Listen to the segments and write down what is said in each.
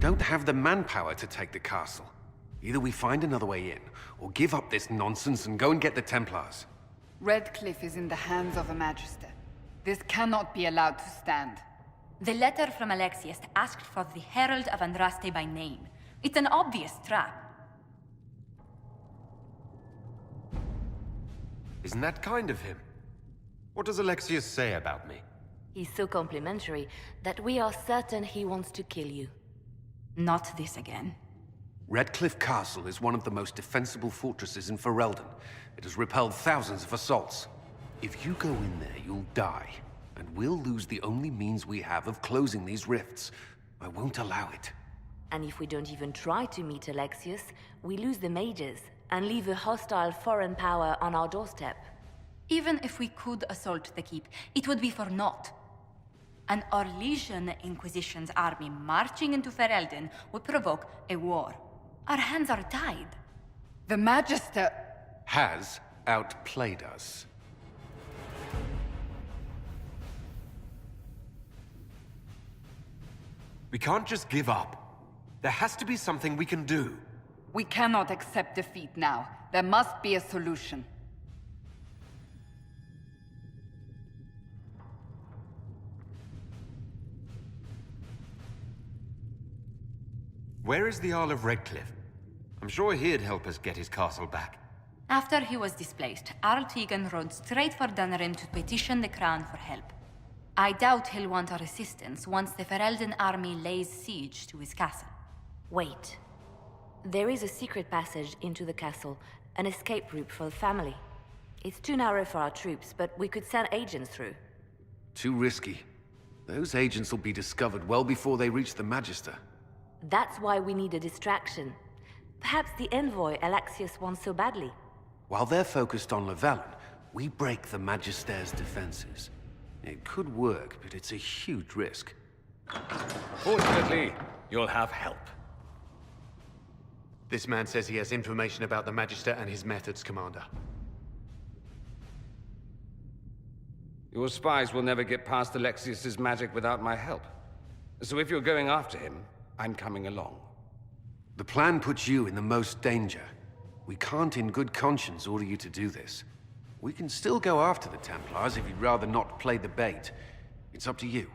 don't have the manpower to take the castle. Either we find another way in, or give up this nonsense and go and get the Templars. Redcliffe is in the hands of a Magister. This cannot be allowed to stand. The letter from Alexius asked for the Herald of Andraste by name. It's an obvious trap. Isn't that kind of him? What does Alexius say about me? He's so complimentary that we are certain he wants to kill you. Not this again. Redcliffe Castle is one of the most defensible fortresses in Ferelden. It has repelled thousands of assaults. If you go in there, you'll die. And we'll lose the only means we have of closing these rifts. I won't allow it. And if we don't even try to meet Alexius, we lose the mages and leave a hostile foreign power on our doorstep. Even if we could assault the keep, it would be for naught. An Orlesian Inquisition's army marching into Ferelden would provoke a war. Our hands are tied. The Magister... has outplayed us. We can't just give up. There has to be something we can do. We cannot accept defeat now. There must be a solution. Where is the Jarl of Redcliffe? I'm sure he'd help us get his castle back. After he was displaced, Arl Tegan rode straight for Dunrim to petition the Crown for help. I doubt he'll want our assistance once the Ferelden army lays siege to his castle. Wait. There is a secret passage into the castle, an escape route for the family. It's too narrow for our troops, but we could send agents through. Too risky. Those agents will be discovered well before they reach the Magister. That's why we need a distraction. Perhaps the envoy Alexius wants so badly. While they're focused on Llewellyn, we break the Magister's defenses. It could work, but it's a huge risk. Fortunately, you'll have help. This man says he has information about the Magister and his methods, Commander. Your spies will never get past Alexius's magic without my help. So if you're going after him, I'm coming along. The plan puts you in the most danger. We can't in good conscience order you to do this. We can still go after the Templars if you'd rather not play the bait. It's up to you.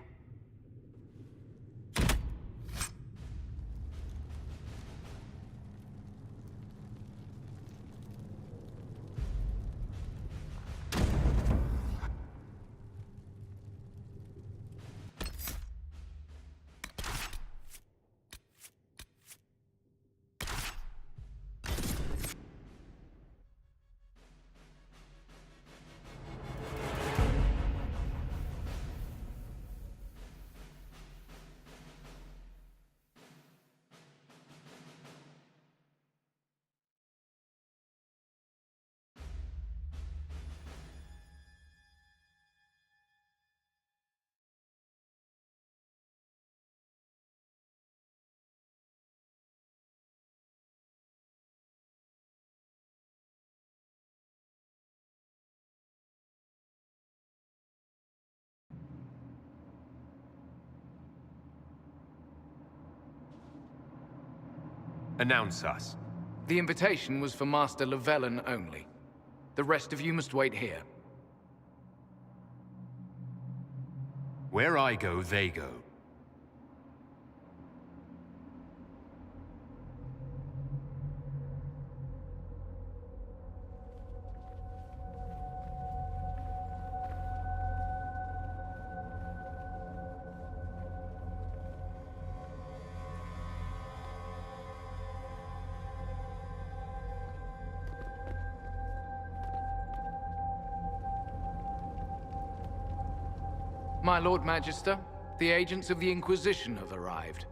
Announce us. The invitation was for Master Llewellyn only. The rest of you must wait here. Where I go, they go. My Lord Magister, the agents of the Inquisition have arrived.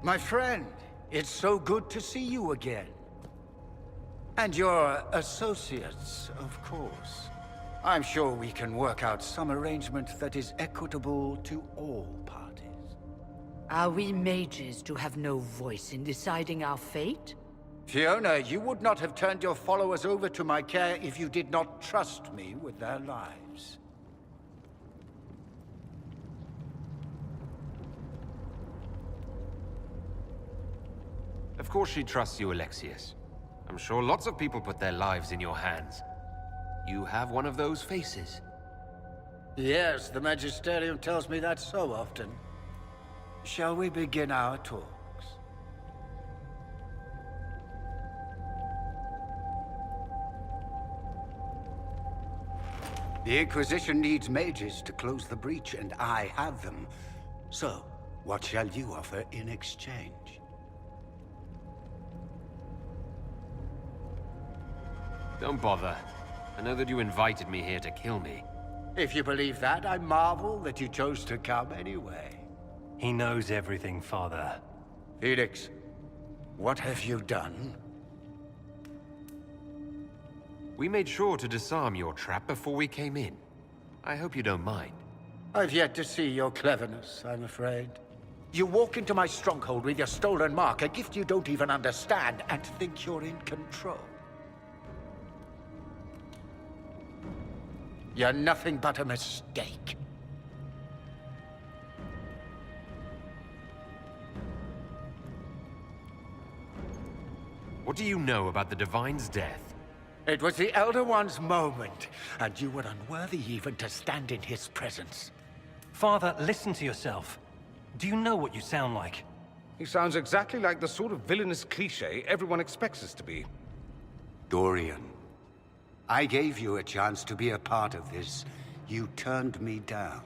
My friend, it's so good to see you again. And your associates, of course. I'm sure we can work out some arrangement that is equitable to all parties. Are we mages to have no voice in deciding our fate? Fiona, you would not have turned your followers over to my care if you did not trust me with their lives. Of course she trusts you, Alexius. I'm sure lots of people put their lives in your hands. You have one of those faces. Yes, the Magisterium tells me that so often. Shall we begin our talks? The Inquisition needs mages to close the breach, and I have them. So, what shall you offer in exchange? Don't bother. I know that you invited me here to kill me. If you believe that, I marvel that you chose to come anyway. He knows everything, Father. Felix, what have you done? We made sure to disarm your trap before we came in. I hope you don't mind. I've yet to see your cleverness, I'm afraid. You walk into my stronghold with your stolen mark, a gift you don't even understand, and think you're in control. You're nothing but a mistake. What do you know about the Divine's death? It was the Elder One's moment, and you were unworthy even to stand in his presence. Father, listen to yourself. Do you know what you sound like? He sounds exactly like the sort of villainous cliché everyone expects us to be. Dorian, I gave you a chance to be a part of this. You turned me down.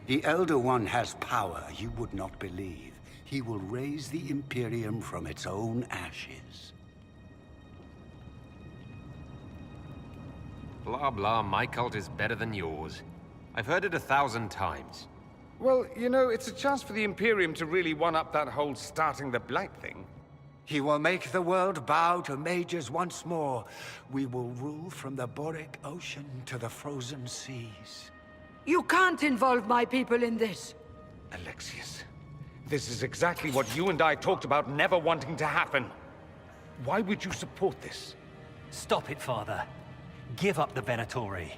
The Elder One has power you would not believe. He will raise the Imperium from its own ashes. Blah blah, my cult is better than yours. I've heard it 1,000 times. Well, you know, it's a chance for the Imperium to really one-up that whole starting the Blight thing. He will make the world bow to mages once more. We will rule from the Boric Ocean to the frozen seas. You can't involve my people in this. Alexius, this is exactly what you and I talked about never wanting to happen. Why would you support this? Stop it, Father. Give up the Venatori.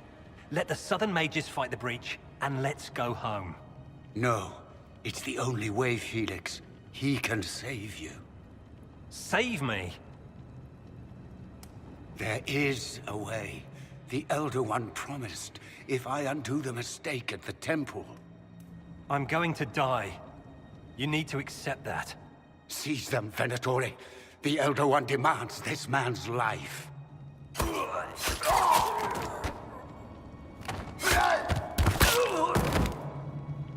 Let the Southern Mages fight the breach, and let's go home. No, it's the only way, Felix. He can save you. Save me? There is a way. The Elder One promised, if I undo the mistake at the temple. I'm going to die. You need to accept that. Seize them, Venatori. The Elder One demands this man's life.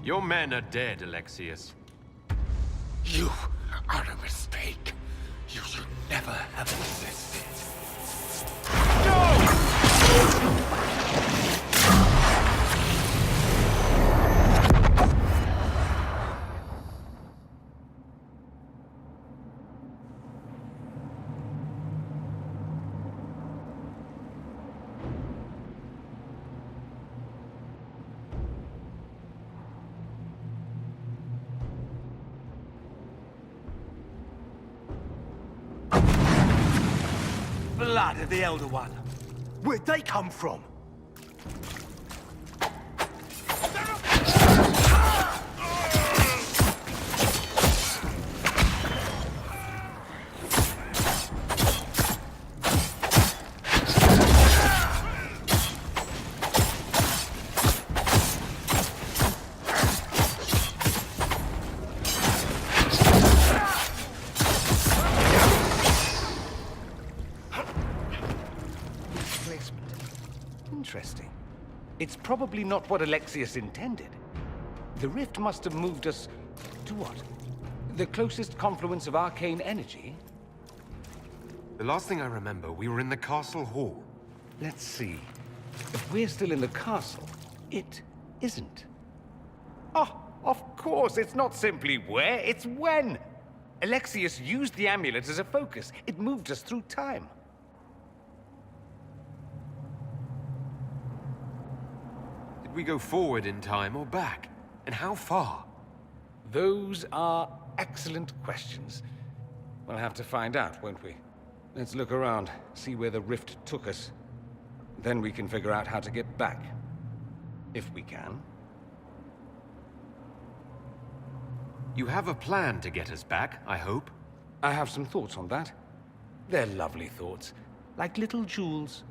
Your men are dead, Alexius. You are a mistake. You should never have existed. Blood of the Elder One. Where'd they come from? Interesting. It's probably not what Alexius intended. The rift must have moved us to what? The closest confluence of arcane energy? The last thing I remember, we were in the castle hall. Let's see. If we're still in the castle, it isn't. Oh, of course, it's not simply where, it's when! Alexius used the amulet as a focus. It moved us through time. Did we go forward in time or back? And how far? Those are excellent questions. We'll have to find out, won't we? Let's look around, see where the rift took us. Then we can figure out how to get back. If we can. You have a plan to get us back, I hope? I have some thoughts on that. They're lovely thoughts, like little jewels.